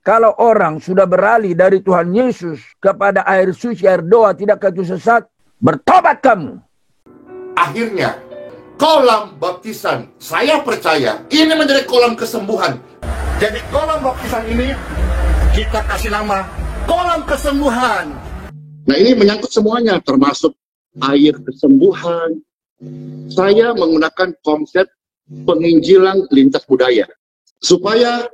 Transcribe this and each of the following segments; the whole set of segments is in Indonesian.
Kalau orang sudah beralih dari Tuhan Yesus kepada air suci, air doa, tidakkah itu sesat? Bertobat kamu. Akhirnya, kolam baptisan, saya percaya, ini menjadi kolam kesembuhan. Jadi kolam baptisan ini, kita kasih nama kolam kesembuhan. Nah, ini menyangkut semuanya, termasuk air kesembuhan. Saya menggunakan konsep penginjilan lintas budaya. Supaya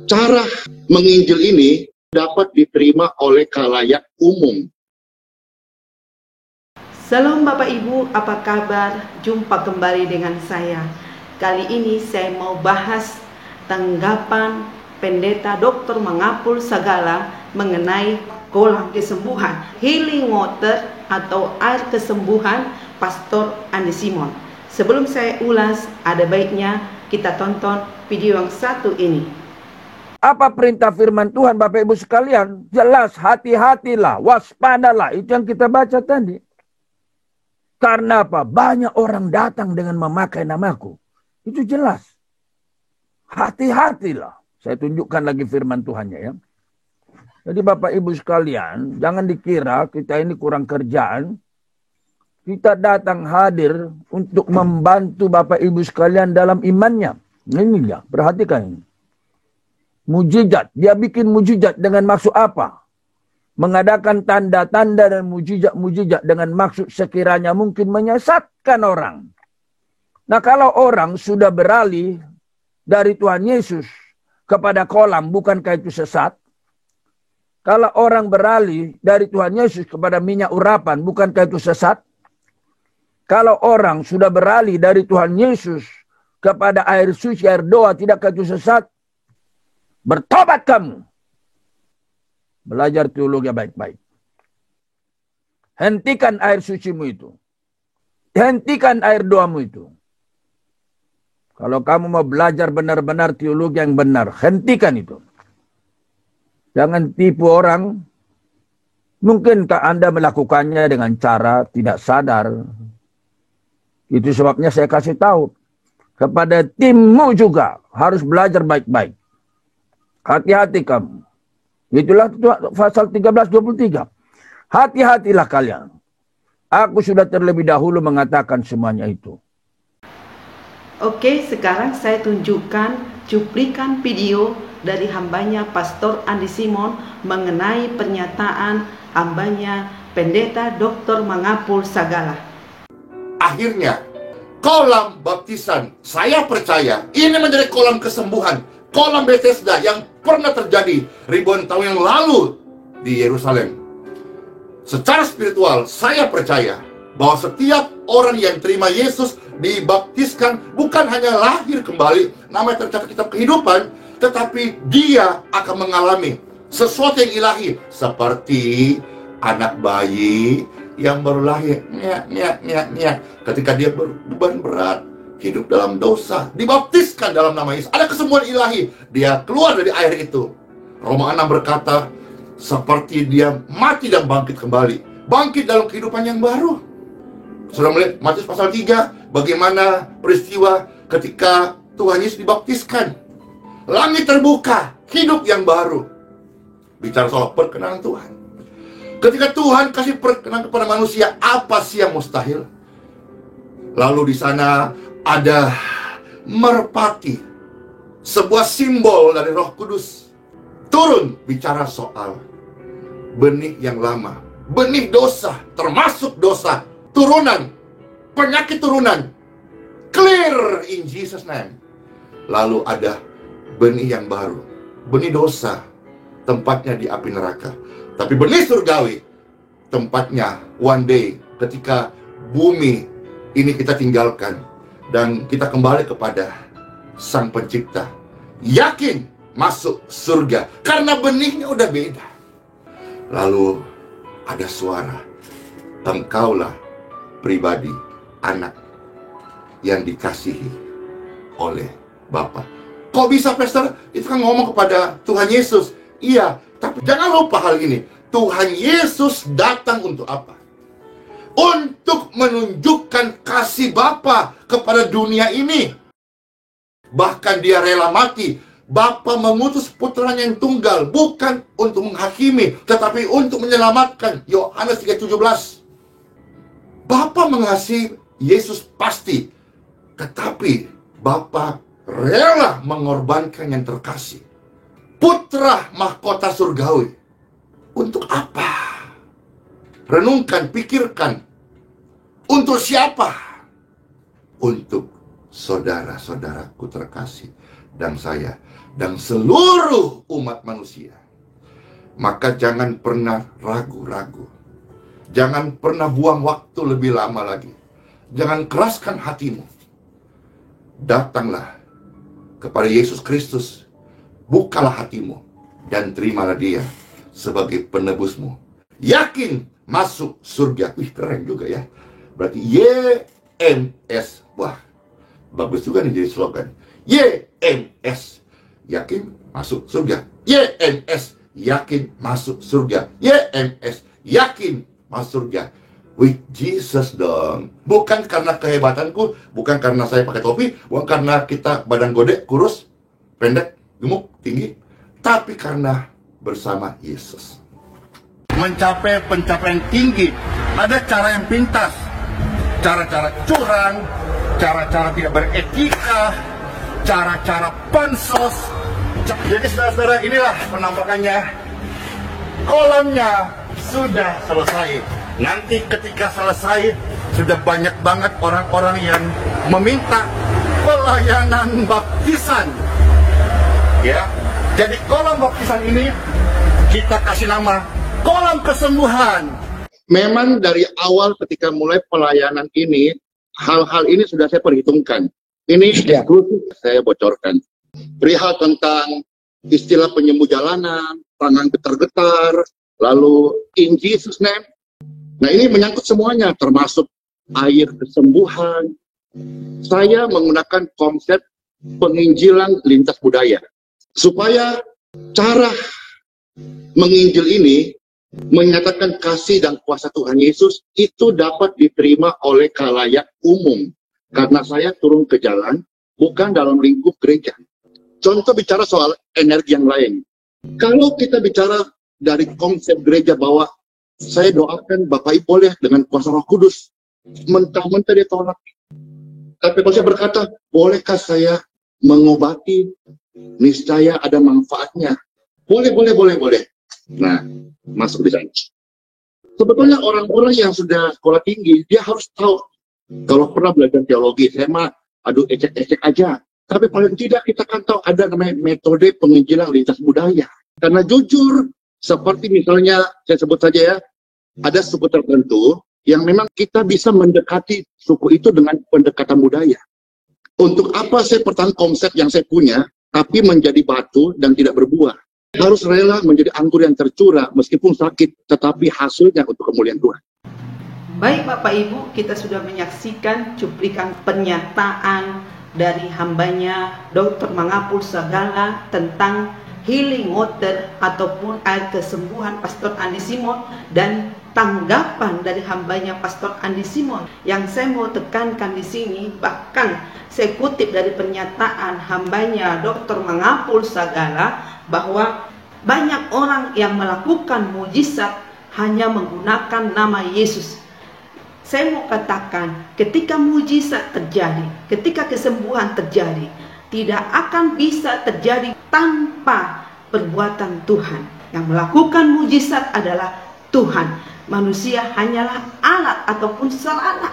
cara menginjil ini dapat diterima oleh khalayak umum. Salam Bapak Ibu, apa kabar? Jumpa kembali dengan saya. Kali ini saya mau bahas tanggapan Pendeta Dr. Mangapul Sagala mengenai kolam kesembuhan, healing water atau air kesembuhan Pastor Andi Simon. Sebelum saya ulas, ada baiknya kita tonton video yang satu ini. Apa perintah firman Tuhan Bapak Ibu sekalian? Jelas, hati-hatilah, waspadalah. Itu yang kita baca tadi. Karena apa? Banyak orang datang dengan memakai namaku. Itu jelas. Hati-hatilah. Saya tunjukkan lagi firman Tuhannya ya. Jadi Bapak Ibu sekalian, jangan dikira kita ini kurang kerjaan. Kita datang hadir untuk membantu Bapak Ibu sekalian dalam imannya. Ini ya, perhatikan ini. Mujizat. Dia bikin mujizat dengan maksud apa? Mengadakan tanda-tanda dan mujizat-mujizat dengan maksud sekiranya mungkin menyesatkan orang. Nah, kalau orang sudah beralih dari Tuhan Yesus kepada kolam, bukankah itu sesat? Kalau orang beralih dari Tuhan Yesus kepada minyak urapan, bukankah itu sesat? Kalau orang sudah beralih dari Tuhan Yesus kepada air suci, air doa, tidakkah itu sesat? Bertobat kamu. Belajar teologi baik-baik. Hentikan air sucimu itu. Hentikan air doamu itu. Kalau kamu mau belajar benar-benar teologi yang benar, hentikan itu. Jangan tipu orang. Mungkinkah Anda melakukannya dengan cara tidak sadar? Itu sebabnya saya kasih tahu. Kepada timmu juga harus belajar baik-baik. Hati-hati kamu. Itulah pasal 13:23. Hati-hatilah kalian. Aku sudah terlebih dahulu mengatakan semuanya itu. Oke, sekarang saya tunjukkan cuplikan video dari hambanya Pastor Andi Simon mengenai pernyataan hambanya Pendeta Dr. Mangapul Sagala. Akhirnya, kolam baptisan, saya percaya, ini menjadi kolam kesembuhan. Kolam Bethesda yang pernah terjadi ribuan tahun yang lalu di Yerusalem. Secara spiritual, saya percaya bahwa setiap orang yang terima Yesus dibaptiskan bukan hanya lahir kembali, namanya tercatat kitab kehidupan, tetapi dia akan mengalami sesuatu yang ilahi, seperti anak bayi yang baru lahir, ketika dia berbeban berat, hidup dalam dosa, dibaptiskan dalam nama Yesus. Ada kesembuhan ilahi. Dia keluar dari air itu. Roma 6 berkata, seperti dia mati dan bangkit kembali. Bangkit dalam kehidupan yang baru. Sudah melihat Matius pasal 3, bagaimana peristiwa ketika Tuhan Yesus dibaptiskan. Langit terbuka, hidup yang baru. Bicara soal perkenanan Tuhan. Ketika Tuhan kasih perkenanan kepada manusia, apa sih yang mustahil? Lalu di sana ada merpati, sebuah simbol dari Roh Kudus, turun bicara soal benih yang lama, benih dosa, termasuk dosa, turunan, penyakit turunan, clear in Jesus name. Lalu ada benih yang baru, benih dosa, tempatnya di api neraka. Tapi benih surgawi, tempatnya one day, ketika bumi ini kita tinggalkan, dan kita kembali kepada Sang Pencipta. Yakin masuk surga. Karena benihnya udah beda. Lalu ada suara. Engkaulah pribadi anak yang dikasihi oleh Bapa. Kok bisa, Pastor? Itu kan ngomong kepada Tuhan Yesus. Iya, tapi jangan lupa hal ini. Tuhan Yesus datang untuk apa? Untuk menunjukkan kasih Bapa kepada dunia ini. Bahkan dia rela mati Bapa mengutus putranya yang tunggal bukan untuk menghakimi, tetapi untuk menyelamatkan. Yohanes 3:17. Bapa mengasihi Yesus pasti, tetapi Bapa rela mengorbankan yang terkasih. Putra mahkota surgawi. Untuk apa? Renungkan, pikirkan. Untuk siapa? Untuk saudara-saudaraku terkasih dan saya dan seluruh umat manusia. Maka jangan pernah ragu-ragu. Jangan pernah buang waktu lebih lama lagi. Jangan keraskan hatimu. Datanglah kepada Yesus Kristus. Bukalah hatimu dan terimalah Dia sebagai penebusmu. Yakin masuk surga. Wih, keren juga ya. Berarti YMS. Wah, bagus juga nih jadi slogan. YMS, yakin masuk surga. YMS, yakin masuk surga. YMS, yakin masuk surga. With Jesus dong. Bukan karena kehebatanku, bukan karena saya pakai topi, bukan karena kita badan gede, kurus, pendek, gemuk, tinggi, tapi karena bersama Yesus. Mencapai pencapaian tinggi, ada cara yang pintas, cara-cara curang, cara-cara tidak beretika, cara-cara pansos. Jadi saudara-saudara, inilah penampakannya. Kolamnya sudah selesai. Nanti ketika selesai, sudah banyak banget orang-orang yang meminta pelayanan baptisan. Ya, jadi kolam baptisan ini kita kasih nama kolam kesembuhan. Memang dari awal ketika mulai pelayanan ini, hal-hal ini sudah saya perhitungkan. Ini eksklusif saya bocorkan. Perihal tentang istilah penyembuh jalanan, tangan getar-getar, lalu in Jesus name. Nah, ini menyangkut semuanya, termasuk air kesembuhan. Saya menggunakan konsep penginjilan lintas budaya. Supaya cara menginjil ini menyatakan kasih dan kuasa Tuhan Yesus itu dapat diterima oleh khalayak umum. Karena saya turun ke jalan, bukan dalam lingkup gereja. Contoh bicara soal energi yang lain. Kalau kita bicara dari konsep gereja bahwa saya doakan Bapak Ibu boleh dengan kuasa Roh Kudus, mentah-mentah dia tolak. Tapi kalau saya berkata, bolehkah saya mengobati? Niscaya ada manfaatnya. Boleh. Nah, masuk di sana. Sebetulnya orang-orang yang sudah sekolah tinggi, dia harus tahu. Kalau pernah belajar teologi, saya mah aduh ecek-ecek aja. Tapi paling tidak kita kan tahu ada namanya metode penginjilan lintas budaya. Karena jujur, seperti misalnya saya sebut saja ya, ada suku tertentu yang memang kita bisa mendekati suku itu dengan pendekatan budaya. Untuk apa saya pertahankan konsep yang saya punya, tapi menjadi batu dan tidak berbuah. Harus rela menjadi anggur yang tercurah, meskipun sakit, tetapi hasilnya untuk kemuliaan Tuhan. Baik Bapak Ibu, kita sudah menyaksikan cuplikan pernyataan dari hambanya Dr. Mangapul Sagala tentang healing water ataupun air kesembuhan Pastor Andi Simon dan tanggapan dari hambanya Pastor Andi Simon. Yang saya mau tekankan di sini, bahkan saya kutip dari pernyataan hambanya Dr. Mangapul Sagala bahwa banyak orang yang melakukan mujizat hanya menggunakan nama Yesus. Saya mau katakan, ketika mujizat terjadi, ketika kesembuhan terjadi, tidak akan bisa terjadi tanpa perbuatan Tuhan. Yang melakukan mujizat adalah Tuhan. Manusia hanyalah alat ataupun sarana.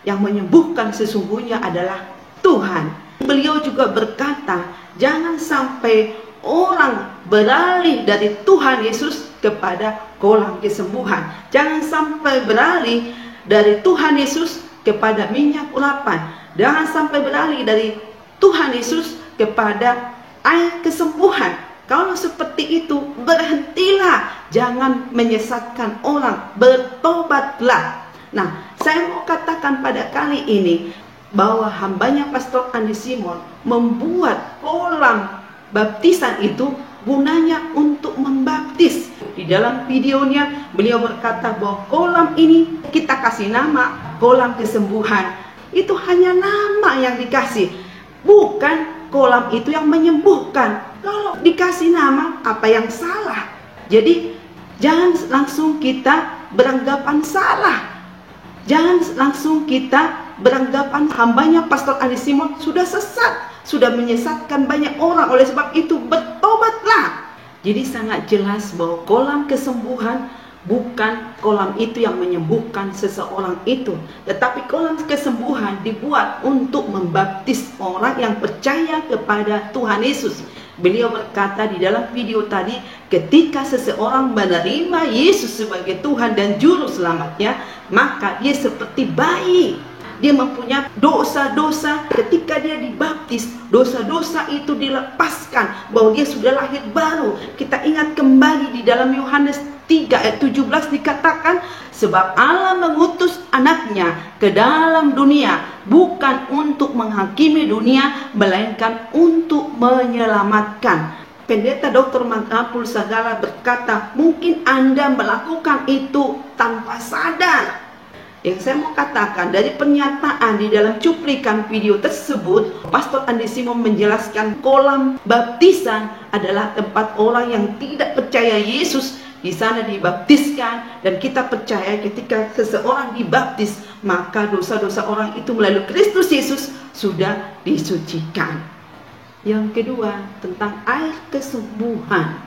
Yang menyembuhkan sesungguhnya adalah Tuhan. Beliau juga berkata, jangan sampai orang beralih dari Tuhan Yesus kepada kolam kesembuhan. Jangan sampai beralih dari Tuhan Yesus kepada minyak urapan. Jangan sampai beralih dari Tuhan Yesus kepada air kesembuhan. Kalau seperti itu, berhentilah. Jangan menyesatkan orang. Bertobatlah. Nah, saya mau katakan pada kali ini bahwa hambanya Pastor Andi Simon membuat kolam baptisan itu gunanya untuk membaptis. Di dalam videonya beliau berkata bahwa kolam ini kita kasih nama kolam kesembuhan. Itu hanya nama yang dikasih, bukan kolam itu yang menyembuhkan. Kalau dikasih nama, apa yang salah? Jadi jangan langsung kita beranggapan salah. Jangan langsung kita beranggapan hambanya Pastor Andi Simon sudah sesat, sudah menyesatkan banyak orang. Oleh sebab itu bertobatlah. Jadi sangat jelas bahwa kolam kesembuhan bukan kolam itu yang menyembuhkan seseorang itu, tetapi kolam kesembuhan dibuat untuk membaptis orang yang percaya kepada Tuhan Yesus. Beliau berkata di dalam video tadi, ketika seseorang menerima Yesus sebagai Tuhan dan Juru Selamatnya, maka dia seperti bayi. Dia mempunyai dosa-dosa. Ketika dia dibaptis, dosa-dosa itu dilepaskan, bahwa dia sudah lahir baru. Kita ingat kembali di dalam Yohanes 3 ayat 17 dikatakan, sebab Allah mengutus anaknya ke dalam dunia bukan untuk menghakimi dunia, melainkan untuk menyelamatkan. Pendeta Dr. Mangapul Sagala berkata, mungkin Anda melakukan itu tanpa sadar. Yang saya mau katakan dari pernyataan di dalam cuplikan video tersebut, Pastor Andi Simon menjelaskan kolam baptisan adalah tempat orang yang tidak percaya Yesus di sana dibaptiskan, dan kita percaya ketika seseorang dibaptis, maka dosa-dosa orang itu melalui Kristus Yesus sudah disucikan. Yang kedua, tentang air kesembuhan.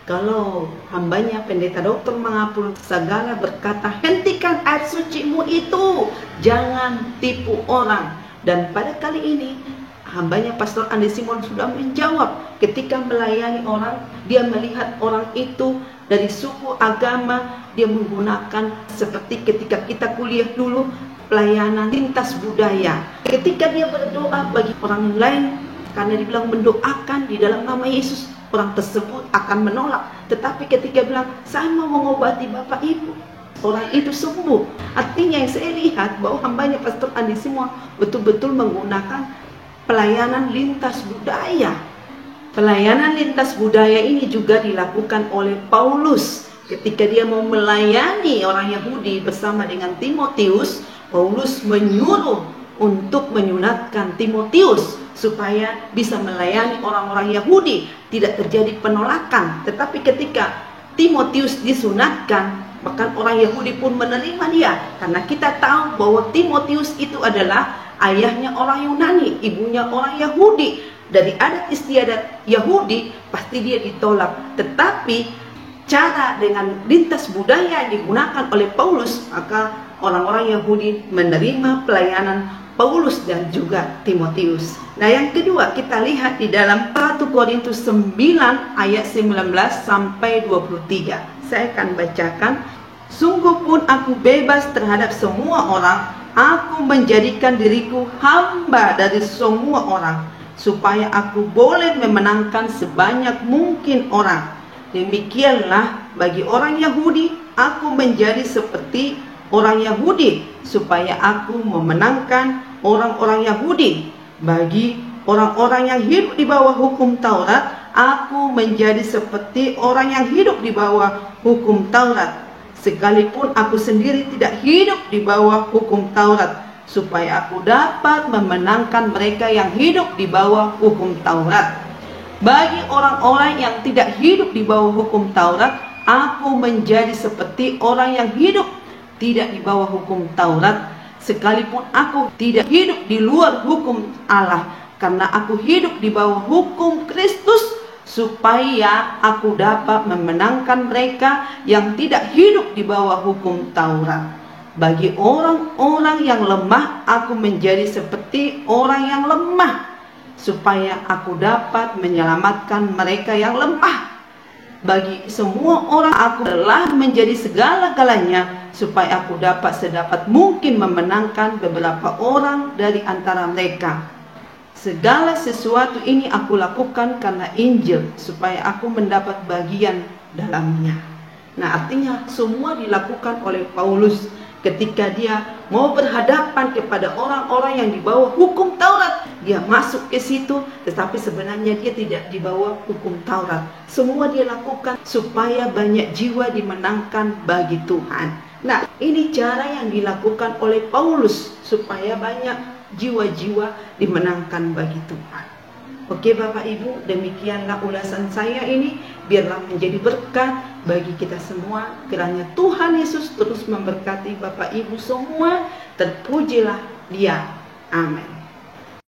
Kalau hambanya Pendeta Dr. Mangapul Sagala berkata, hentikan air sucimu itu, jangan tipu orang. Dan pada kali ini hambanya Pastor Andi Simon sudah menjawab. Ketika melayani orang, dia melihat orang itu dari suku agama, dia menggunakan seperti ketika kita kuliah dulu, pelayanan lintas budaya. Ketika dia berdoa bagi orang lain, karena dibilang mendoakan di dalam nama Yesus, orang tersebut akan menolak. Tetapi ketika bilang, saya mau mengobati Bapak Ibu, orang itu sembuh. Artinya yang saya lihat bahwa hambanya Pastor Andi Simon betul-betul menggunakan pelayanan lintas budaya. Pelayanan lintas budaya ini juga dilakukan oleh Paulus. Ketika dia mau melayani orang Yahudi bersama dengan Timotius, Paulus menyuruh untuk menyunatkan Timotius supaya bisa melayani orang-orang Yahudi, tidak terjadi penolakan. Tetapi ketika Timotius disunatkan, bahkan orang Yahudi pun menerima dia, karena kita tahu bahwa Timotius itu adalah ayahnya orang Yunani, ibunya orang Yahudi. Dari adat istiadat Yahudi pasti dia ditolak. Tetapi cara dengan lintas budaya yang digunakan oleh Paulus, maka orang-orang Yahudi menerima pelayanan Paulus dan juga Timotius. Nah, yang kedua kita lihat di dalam 1 Korintus 9 ayat 19 sampai 23. Saya akan bacakan. Sungguh pun aku bebas terhadap semua orang, aku menjadikan diriku hamba dari semua orang, supaya aku boleh memenangkan sebanyak mungkin orang. Demikianlah bagi orang Yahudi, aku menjadi seperti orang Yahudi, supaya aku memenangkan orang-orang Yahudi. Bagi orang-orang yang hidup di bawah hukum Taurat, aku menjadi seperti orang yang hidup di bawah hukum Taurat, sekalipun aku sendiri tidak hidup di bawah hukum Taurat, supaya aku dapat memenangkan mereka yang hidup di bawah hukum Taurat. Bagi orang-orang yang tidak hidup di bawah hukum Taurat, aku menjadi seperti orang yang hidup tidak di bawah hukum Taurat, sekalipun aku tidak hidup di luar hukum Allah, karena aku hidup di bawah hukum Kristus, supaya aku dapat memenangkan mereka yang tidak hidup di bawah hukum Taurat. Bagi orang-orang yang lemah, aku menjadi seperti orang yang lemah, supaya aku dapat menyelamatkan mereka yang lemah. Bagi semua orang aku telah menjadi segala-galanya, supaya aku dapat sedapat mungkin memenangkan beberapa orang dari antara mereka. Segala sesuatu ini aku lakukan karena Injil, supaya aku mendapat bagian dalamnya. Nah, artinya semua dilakukan oleh Paulus ketika dia mau berhadapan kepada orang-orang yang di bawah hukum Taurat. Dia masuk ke situ, tetapi sebenarnya dia tidak di bawah hukum Taurat. Semua dia lakukan supaya banyak jiwa dimenangkan bagi Tuhan. Nah, ini cara yang dilakukan oleh Paulus supaya banyak jiwa-jiwa dimenangkan bagi Tuhan. Oke Bapak Ibu, demikianlah ulasan saya ini. Biarlah menjadi berkat bagi kita semua. Kiranya Tuhan Yesus terus memberkati Bapak Ibu semua. Terpujilah Dia. Amin.